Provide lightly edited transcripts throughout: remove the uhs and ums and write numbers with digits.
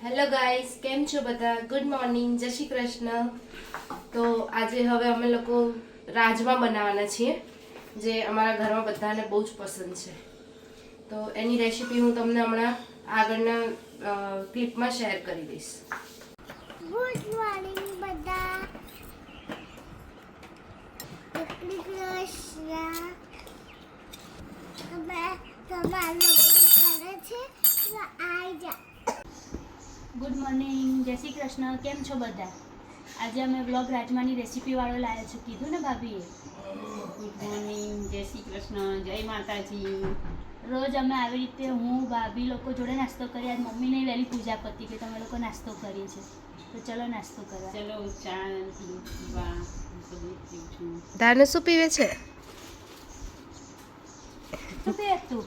Hello guys, કેમ છો બધા? ગુડ મોર્નિંગ, જય શ્રી કૃષ્ણ. તો આજે હવે અમે લોકો રાજમા બનાવવાના છીએ, જે અમારા ઘરમાં બધાને બહુ જ પસંદ છે. તો એની રેસીપી હું તમને હમણાં આગળના ક્લિપમાં શેર કરી દઈશ. ગુડ મોર્નિંગ બધા. જય કૃષ્ણ. અમે તમારું કરે છે તો આઈ જા. ગુડ મોર્નિંગ, જય શ્રી કૃષ્ણ. કેમ છો બધા? આજે અમે વ્લોગ રાજમાની રેસીપી વાળો લાવ્યા છું, કીધું ને ભાભીએ. ગુડ મોર્નિંગ, જય શ્રી કૃષ્ણ, જય માતાજી. રોજ અમે આવી રીતે હું ભાભી લોકો જોડે નાસ્તો કરીએ. આજ મમ્મીને વહેલી પૂજા પતી કે તમે લોકો નાસ્તો કરીએ છીએ, તો ચલો નાસ્તો કરવા. ચલો ચા પીવા બધું પીવું છું. ધારને શું પીવે છે? શું પીએ તું?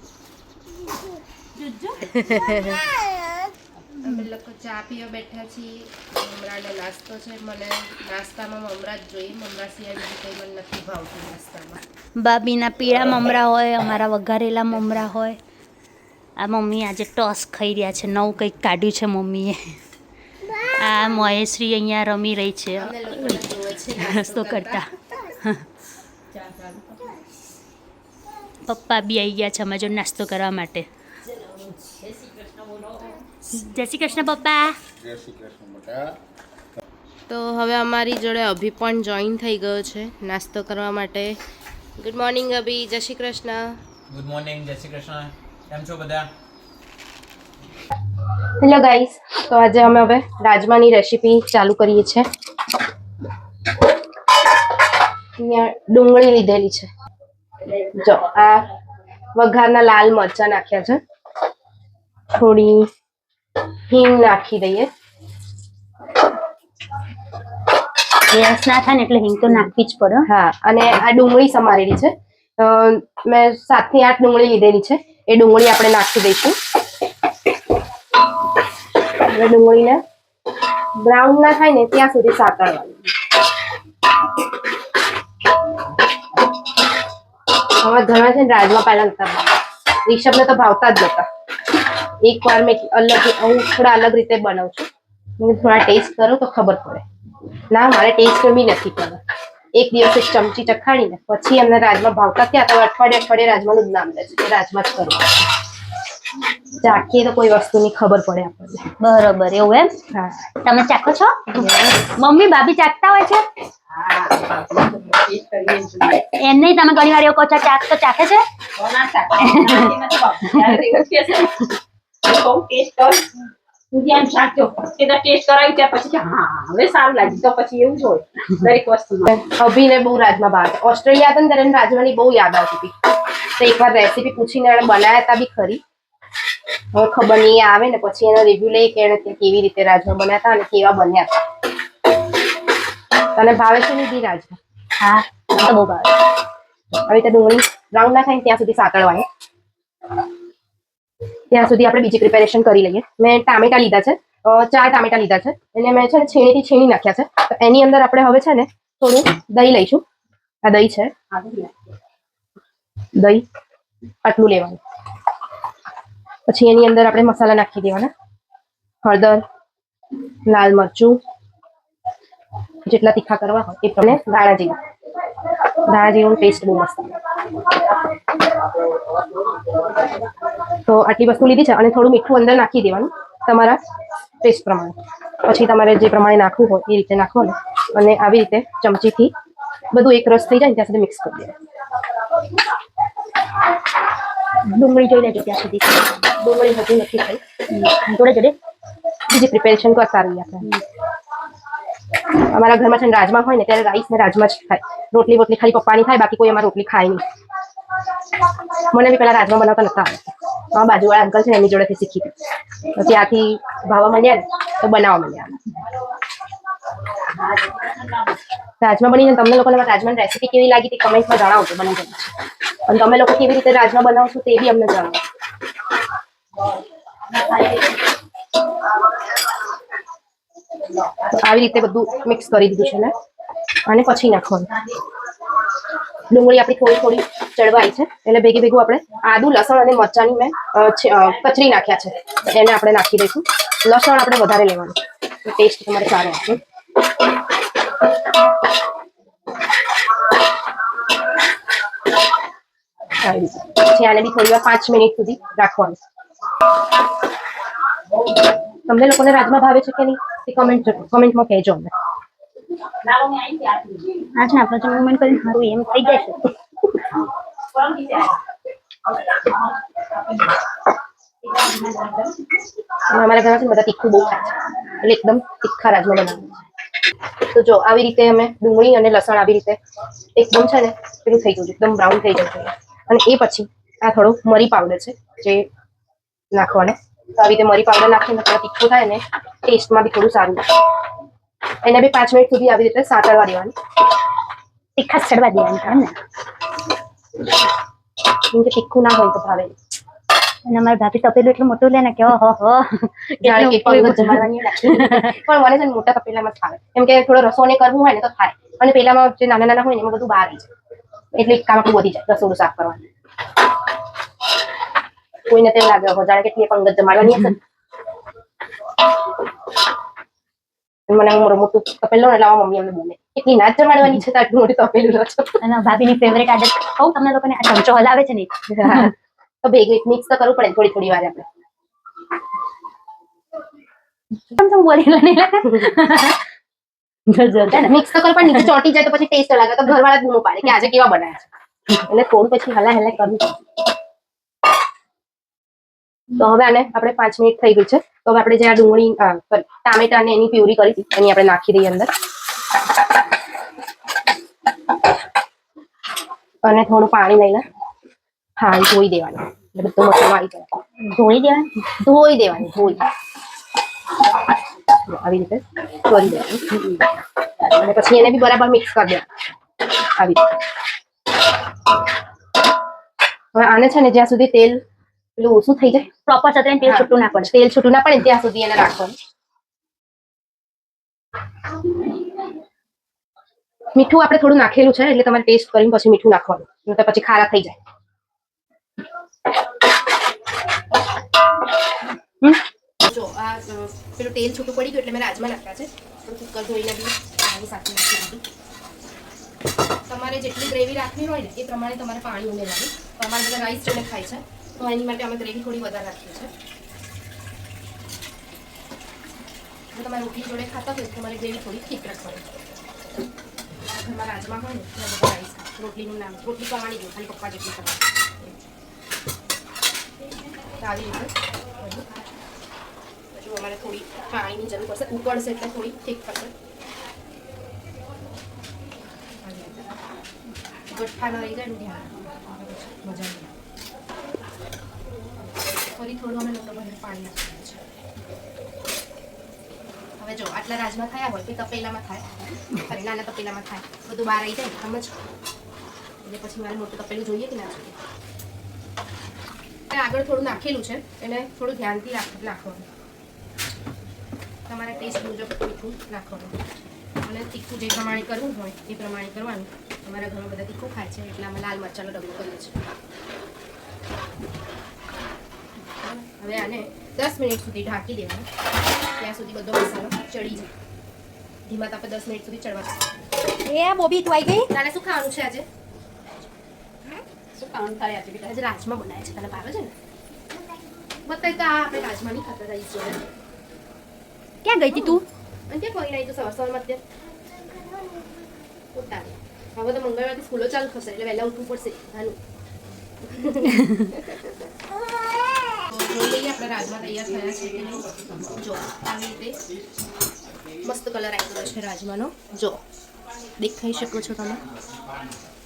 જુજ્જુ? અમે લોકો ચા પીવા બેઠા છીએ. મમરાનો નાસ્તો છે. મને નાસ્તામાં મમરા જ જોઈએ. મમરા સિવાય બીજું કંઈ મને નથી ભાવતું નાસ્તામાં. ભાભીના પીળા મમરા હોય, અમારા વઘારેલા મમરા હોય. આ મમ્મી આજે ટોસ ખાઈ રહ્યા છે. નવું કંઈક કાઢ્યું છે મમ્મીએ. આ મહેશ્રી અહીંયા રમી રહી છે અમે લોકોને જોવે છે નાસ્તો કરતા. ચા ચાલુ કરો. પપ્પા બી આવી ગયા છે અમે જો નાસ્તો કરવા માટે. ચલો, જય શ્રી કૃષ્ણ બોલો. જય શ્રી કૃષ્ણ પપ્પા. જય શ્રી કૃષ્ણ બેટા. તો હવે અમારી જોડે અભી પણ જોઈન થઈ ગયો છે નાસ્તો કરવા માટે. ગુડ મોર્નિંગ અભી, જય શ્રી કૃષ્ણ. ગુડ મોર્નિંગ, જય શ્રી કૃષ્ણ. કેમ છો બધા? હેલો ગાઈસ, તો આજે અમે હવે રાજમાની રેસીપી ચાલુ કરીએ છીએ. અહીંયા ડુંગળી લીધેલી છે. જો આ વઘારના લાલ મરચા નાખ્યા છે. થોડી હિંગ નાખી દઈએ. ગેસ ના થાય ને એટલે હિંગ તો નાખવી જ પડે. હા, અને આ ડુંગળી સમારેલી છે. મેં 7 થી 8 ડુંગળી લીધેલી છે. એ ડુંગળી આપણે નાખી દઈશું. હવે ડુંગળીને બ્રાઉન ના થાય ને ત્યાં સુધી સાતળવાની. અમારા ઘરમાં છે ને રાજમા પહેલા નતા ભાવતા. રિષભને તો ભાવતા જ નતા. એકવાર મેં હું થોડા અલગ રીતે બનાવું છું. થોડા ટેસ્ટ કરો તો ખબર પડે. ના, મારે ટેસ્ટ બી નથી કરવો. એક દિવસ એક ચમચી ચખાડીને પછી એમને રાજમા ભાવતા ત્યાં તો અઠવાડિયે રાજમાનું જ નામ લે છે કે રાજમા જ કરવા. ચાખીએ તો કોઈ વસ્તુની ખબર પડે આપણને. બરોબર, એવું એમ? હા, તમે ચાખો છો? મમ્મી ભાભી ચાખતા હોય છે? ટેસ્ટ કરીએ છીએ. એમ નહીં, તમે ઘણી વાર એવું કહો છો ચાખ તો ચાખે છે? કોના શાક? નથી ભાવતું. ત્યારે એવું કહે છે. બહુ ટેસ્ટ કર. તું જેમ શાક જો કે ટેસ્ટ કરાવી ત્યાં પછી કે હા હવે સારું લાગ્યું તો પછી એવું જ હોય દરેક વસ્તુમાં. અભિને બહુ રાજમા ભાવે. ઓસ્ટ્રેલિયા હતા ને ત્યારે એને રાજમાની બહુ યાદ આવતી હતી. તો એકવાર રેસીપી પૂછીને એણે બનાવ્યા હતા બી ખરી. હવે ખબર નહીં આવે ને પછી એનો રિવ્યુ લઈ કે એને કેવી રીતે રાજમા બન્યા હતા અને કેવા બન્યા હતા. તને ભાવે છે નિધિ રાજમા? હા, મને તો બહુ ભાવે. આવી રીતે ડુંગળી બ્રાઉન ના થાય ને ત્યાં સુધી સાતળવાની. ત્યાં સુધી આપણે બીજી પ્રિપેરેશન કરી લઈએ. મેં ટામેટા લીધા છે. 4 ટામેટા લીધા છે. એને મેં છે ને છીણીથી છીણી નાખ્યા છે. તો એની અંદર આપણે હવે છે ને થોડું દહીં લઈશું. આ દહીં છે. દહીં આટલું લેવાનું. પછી એની અંદર આપણે મસાલા નાખી દેવાના. હળદર, લાલ મરચું, જેટલા તીખા કરવા હોય એ પ્રમાણે ધાણા જીરું. ધાણા જીરું ટેસ્ટ બહુ મસ્ત આવે. તો આટલી વસ્તુ લીધી છે અને થોડું મીઠું અંદર નાખી દેવાનું તમારા ટેસ્ટ પ્રમાણે. પછી તમારે જે પ્રમાણે નાખવું હોય એ રીતે નાખવાનું અને આવી રીતે ચમચીથી બધું એક રસ થઈ જાય ત્યાં સુધી મિક્સ કરી દેવાનું. ડુંગળી જોઈ લેજો ત્યાં સુધી. ડુંગળી હજુ નથી થઈ. જોડે જોડે બીજી પ્રિપેરેશન કરતા રહીએ આપણે. અમારા ઘરમાં છે ને રાજમા હોય ને ત્યારે રાઈસ ને રાજમા જ ખાય. રોટલી બોટલી ખાલી પપ્પાની થાય, બાકી કોઈ અમારે રોટલી ખાય નહીં. મને બી પેલા રાજમા બનાવતા નતા આવડતા. અમારા બાજુવાળા અંકલ છે ને એમની જોડેથી શીખી હતી. તો ત્યાંથી ભાવવા માંડ્યા ને તો બનાવવા માંડ્યા. રાજમા બની ને તમને લોકોને રાજમાની રેસીપી કેવી લાગી તે કમેન્ટમાં જણાવજો. બની જાય અને તમે લોકો કેવી રીતે રાજમા બનાવશો તે બી અમને જણાવો. આવી રીતે બધું મિક્સ કરી દીધું છે ને અને પછી નાખવાનું. ડુંગળી આપણી થોડી થોડી ચડવાઈ છે એટલે ભેગું આપણે આદુ લસણ અને મરચાંની મેં કચરી નાખ્યા છે તો એને આપણે નાખી દઈશું. લસણ આપણે વધારે લેવાનું તો ટેસ્ટ તમારે સારો આવશે. પછી આને બી થોડી વાર 5 મિનિટ સુધી રાખવાનું. તમને લોકોને રાજમા ભાવે છે કે નહીં તે કમેન્ટમાં કહેજો અમને. લાવો મેં આવી આપી આજ ને આપણે જો મુવમેન્ટ કરીને સારું એમ થઈ જશે. કોણ કીધે અમારા ઘરમાં બધા તીખું બહુ ખાય છે એટલે એકદમ તીખા રાજમા બનાવવાનું છે. તો જો આવી રીતે અમે ડુંગળી અને લસણ આવી રીતે એકદમ છે ને પેલું થઈ ગયું છે, એકદમ બ્રાઉન થઈ જવું જોઈએ. અને એ પછી આ થોડો મરી પાવડર છે જે નાખવાનો. તો આવી રીતે મરી પાવડર નાખીને થોડું તીખું થાય ને ટેસ્ટમાં બી થોડું સારું લાગે. એને બી 5 મિનિટ સુધી આવી રીતે સાતળવા દેવાનું. તીખા ચડવા દેવાનું છે ને કેમ કે તીખું ના હોય તો ભાવે નહીં. અને અમારા ભાભી તપેલું એટલું મોટું લે ને કે ઓહો જાણે કે પંગત જમાડવાની લાગે. પણ મને છે ને મોટા તપેલામાં જ ફાવે કેમ કે થોડો રસોને કરવું હોય ને તો થાય. અને પેલામાં જે નાના નાના હોય ને એમાં બધું બહાર આવી જાય એટલે કામ આપણું વધી જાય રસોડું સાફ કરવાનું. કોઈને તેવું લાગે જાણે કેટલી પંગત જમાડવાની હશે. મને મોટું તપેલું ને લાવવા મમ્મી અમને બોલે એટલી ના જ જમાડવાની છે તો આટલું મોટું તપેલું લો છો. અને ભાભીની ફેવરેટ આદત કહું તમને લોકોને આ ચમચો હલાવે છે ને તો ભેગું મિક્સ તો કરવું પડે થોડી થોડી વાર આપણે. તમે બોલી નહીં મિક્સ તો કરો પણ નીચે ચોંટી જાય તો પછી ટેસ્ટ લાગે તો ઘરવાળા જ બૂમો પાડે કે આજે કેવા બનાવ્યા છે એટલે થોડું પછી હલા કરવું. તો હવે આને આપણે 5 મિનિટ થઈ ગઈ છે તો હવે આપણે જે આ ડુંગળી ટામેટા ને એની પ્યુરી કરી હતી એની આપણે નાખી દઈએ અંદર અને થોડું પાણી લઈને હા ધોઈ દેવાનું એટલે બધો મસાલો આવી જાય. ધોઈ દેવાની આવી રીતે કરી દેવાનું અને પછી એને બી બરાબર મિક્સ કરી દેવાનું આવી રીતે. હવે આને છે ને જ્યાં સુધી તેલ પેલું ઓછું થઈ જાય પ્રોપર સતરે તેલ છૂટું ના પડે. તેલ છૂટું ના પડે ત્યાં સુધી એને રાખવાનું. મીઠું આપણે થોડું નાખેલું છે એટલે તમારે ટેસ્ટ કરીને પછી મીઠું નાખવાનું નહીં તો પછી ખારા થઈ જાય. જો આ પેલું તેલ છૂટું પડી ગયું એટલે મેં રાજમા નાખ્યા છે કુકર ધોઈને બી પાણી સાથે નાખી દીધું. તમારે જેટલી ગ્રેવી રાખવી હોય ને એ પ્રમાણે તમારે પાણી ઉમેરવાનું. તો અમારે બધા રાઈસ જોડે ખાય છે તો એની માટે અમે ગ્રેવી થોડી વધારે રાખીએ છીએ. જો તમારે રોટલી જોડે ખાતા હોય તો તમારે ગ્રેવી થોડી ઠીક રાખવાની. ઘરમાં રાજમા હોય ને તો બધા રાઈસ ખાય. રોટલીનું નામ રોટલી કમાણી ગયું ખાલી પપ્પા જેટલી કરવાની. આવી રીતે જો અમારે થોડી પાણીની જરૂર પડશે ઉકળશે એટલે થોડી ઠીક થશે. ગઠ્ઠા ન રહી જાય ને ધ્યાન મજા નહીં. ફરી થોડું અમે લોટો ભરીને પાણી નાખીએ છીએ. હવે જો આટલા રાજમા થયા હોય તો તપેલામાં થાય ફરી નાના તપેલામાં થાય બધું બહાર આવી જાય સમજ એટલે પછી મારે મોટું તપેલું જોઈએ કે ના જોઈએ. આગળ થોડું નાખેલું છે એને થોડું ધ્યાનથી નાખવાનું. તમારા ટેસ્ટ મુજબ તીખું નાખવાનું અને તીખું જે પ્રમાણે કરવું હોય એ પ્રમાણે કરવાનું. અમારા ઘરમાં બધા તીખું ખાય છે એટલે અમે લાલ મરચાંનો ડબ્બો કરીએ છીએ. હવે આને 10 મિનિટ સુધી ઢાંકી દેવાનું ત્યાં સુધી બધો મસાલો ચડી જાય. ધીમા તાપે 10 મિનિટ સુધી ચડવા દે. એ બોબી તું આવી ગઈ. તારે શું ખાવાનું છે આજે? શું કામ થાય આજે બેટા? આજે રાજમા બનાવ્યા છે તને ભાવે છે ને? બતાવી તો આ આપણે રાજમા નહીં ખાતા રહીશ જોડે. ક્યાં ગઈ હતી તું? અને ક્યાં કોઈ નહીં તો સવારમાં અત્યારે ઉઠાવે. હવે તો મંગળવારથી સ્કૂલો ચાલુ થશે એટલે વહેલા ઉઠવું પડશે. હાલું જોઈ લઈએ આપણે રાજમા તૈયાર થયા છે કે નહીં. જો આવી રીતે મસ્ત કલર આવી ગયો છે રાજમાનો. જો દેખાઈ શકો છો તમે.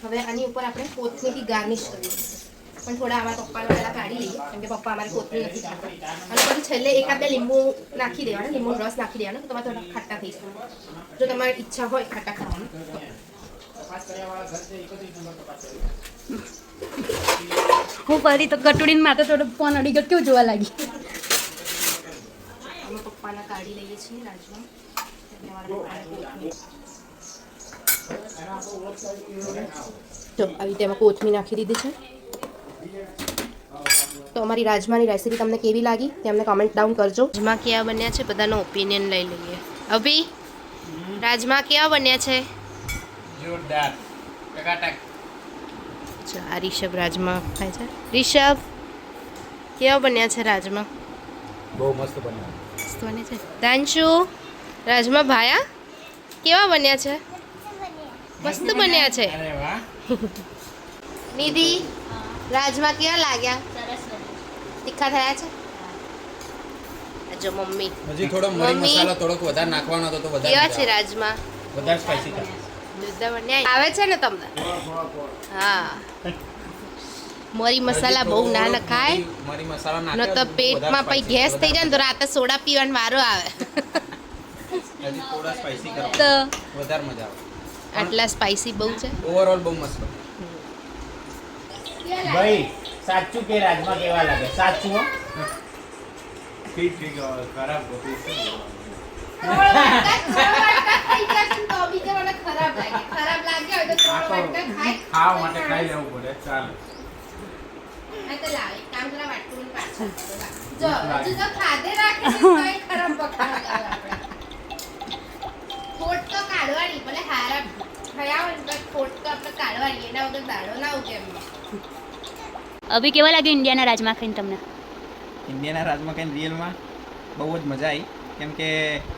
હવે આની ઉપર આપણે કોથમીરથી ગાર્નિશ કરી દઈશું. પણ થોડા અમારા પપ્પાને પહેલાં કાઢી લઈએ કેમ કે પપ્પા અમારે કોથમીર નથી ખાતા. અને પછી છેલ્લે એકાદ બે લીંબુ નાખી દેવાના લીંબુનો રસ નાખી દેવાનો તો તમારે થોડા ખાટા થઈ જાય. જો તમારી ઈચ્છા હોય ખાટા ખાવાની હું ફરી તો કટોડીને માથે થોડો ફોન અડી ગયો કેવું જોવા લાગી. અમે પપ્પાના કાઢી લઈએ છીએ રાજમા. જો આવી રીતે એમાં કોથમીર નાખી દીધી છે. તો અમારી રાજમાની રેસીપી તમને કેવી લાગી તે અમને કમેન્ટ ડાઉન કરજો. રાજમા કેવા બન્યા છે બધાનો ઓપિનિયન લઈ લઈએ. અભી રાજમા કેવા બન્યા છે? જોરદાર ટકાટક. જો આ રિષભ રાજમા ખાય છે. રિષભ કેવા બન્યા છે રાજમા? બહુ મસ્ત બન્યા. મસ્ત બન્યા છે. દાંશુ રાજમા ભાયા કેવા બન્યા છે? મસ્ત બન્યા છે. અરે વાહ. નિધિ રાજમા કેવા લાગ્યા? તીખા થયા છે? જો મમ્મી હજી થોડો મરી મમ્મી. મસાલો થોડોક વધારે નાખવાનો હતો તો વધારે કેવા છે મજા આવે. રાજમા? વધારે સ્પાઈસી થાય. જોરદાર બન્યા આવે છે ને તમને? હા મરી મસાલા બહુ ના નખાય મરી મસાલો ન નાખ્યો તો તો પેટમાં વધારે પછી ગેસ થઈ જાય ને તો રાતે સોડા પીવાનો વારો આવે. હજી થોડા સ્પાઈસી કરો તો વધારે મજા આવે. આટલા સ્પાઈસી બહુ છે. ઓવરઓલ બહુ મસ્ત. ભાઈ સાચું કે રાજમા કેવા લાગે? સાચું હો. ઠીક ખરાબ ખાવા માટે ખાઈ લેવું પડે. ચાલો અભી કેવા લાગ્યું ઇન્ડિયાના રાજમા ખાઈને તમને? ઇન્ડિયાના રાજમા ખાઈને રિયલમાં બહુ જ મજા આવી. કેમ કે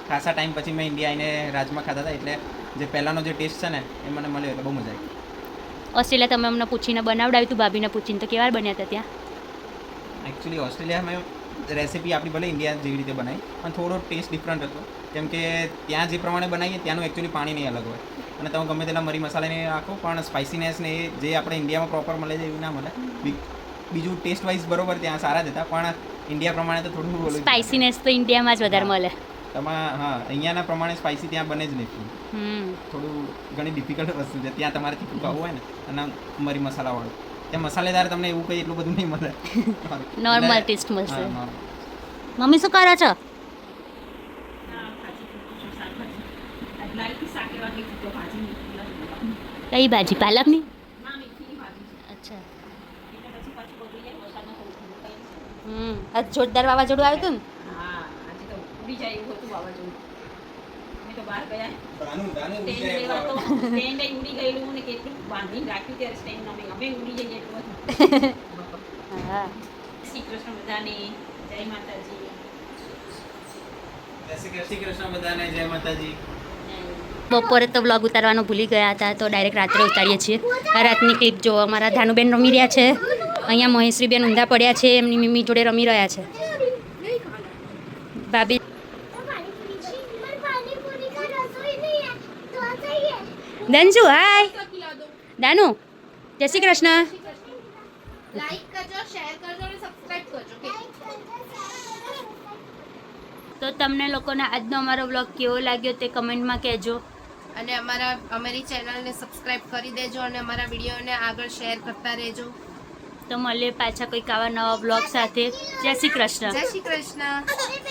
ખાસા ટાઈમ પછી મેં ઇન્ડિયા આવીને રાજમા ખાધા હતા એટલે જે પહેલાંનો જે ટેસ્ટ છે ને એ મને મળ્યો એટલે બહુ મજા આવી. ઓસ્ટ્રેલિયા તમે અમને પૂછીને બનાવડાવ્યું હતું ભાભીને પૂછીને, તો કેવા બન્યા હતા ત્યાં? એકચ્યુઅલી ઓસ્ટ્રેલિયામાં રેસીપી આપણી ભલે ઇન્ડિયા જેવી રીતે બનાવી પણ થોડો ટેસ્ટ ડિફરન્ટ હતો. કેમ કે ત્યાં જે પ્રમાણે બનાવીએ ત્યાંનું એકચ્યુઅલી પાણી નહીં અલગ હોય અને તમે ગમે તેટલા મરી મસાલાને રાખો પણ સ્પાઇસીનેસ ને એ જે આપણે ઇન્ડિયામાં પ્રોપર મળે છે એવું ના મળે. બીજું ટેસ્ટ વાઇઝ બરોબર ત્યાં સારા જ હતા પણ ઇન્ડિયા પ્રમાણે તો થોડું ઓલું સ્પાઇસીનેસ તો ઇન્ડિયામાં જ વધારે મળે. હા અહીંયાના પ્રમાણે સ્પાઇસી ત્યાં બને જ નહીં. થોડું ઘણી ડિફિકલ્ટ વસ્તુ છે. ત્યાં તમારે તીખું ખાવું હોય ને અને મરી મસાલાવાળું ત્યાં મસાલેદાર તમને એવું કંઈ એટલું બધું નહીં મળે. નોર્મલ ટેસ્ટ મળશે. હા, normal. મમ્મી શું કરો છો? કઈ ભાજી? પાલકની? અચ્છા. આજ જોરદાર વાવાઝોડું આવ્યું હતું ને? હા આજે તો ઉડી જાય એવું હતું વાવાઝોડું. અમે તો બહાર ગયા દાનું સ્ટેન્ડ ઉડી જાય લેવા તો સ્ટેન્ડ ઉડી ગયેલું ને કેટલું બાંધીને રાખ્યું ત્યારે સ્ટેન્ડ અમે ઉડી જઈએ એટલું હતું. હા. શ્રી કૃષ્ણ બધાને જય માતાજી. જય શ્રી કૃષ્ણ બધાને. જય માતાજી. બપોરે તો વ્લોગ ઉતારવાનું ભૂલી ગયા હતા તો ડાયરેક્ટ રાત્રે ઉતારીએ છીએ. આ રાતની ક્લિપ જો અમારા ધાનુબેન રમી રહ્યા છે, અહીંયા મહેશ્રીબેન ઊંધા પડ્યા છે, એમની મમ્મી જોડે રમી રહ્યા છે. ભાભી દંજુ હાય. દાનુ જય શ્રી કૃષ્ણ. લાઈક કરજો, શેર કરજો અને સબસ્ક્રાઇબ કરજો. તો તમને લોકોને આજનો અમારો વ્લોગ કેવો લાગ્યો તે કમેન્ટમાં કહેજો. અને અમારી ચેનલને સબસ્ક્રાઇબ કરી દેજો અને અમારા વિડીયોને આગળ શેર કરતા રહેજો. તો મળીએ પાછા કંઈક આવા નવા વ્લોગ સાથે. જય શ્રી કૃષ્ણ. જય શ્રી કૃષ્ણ.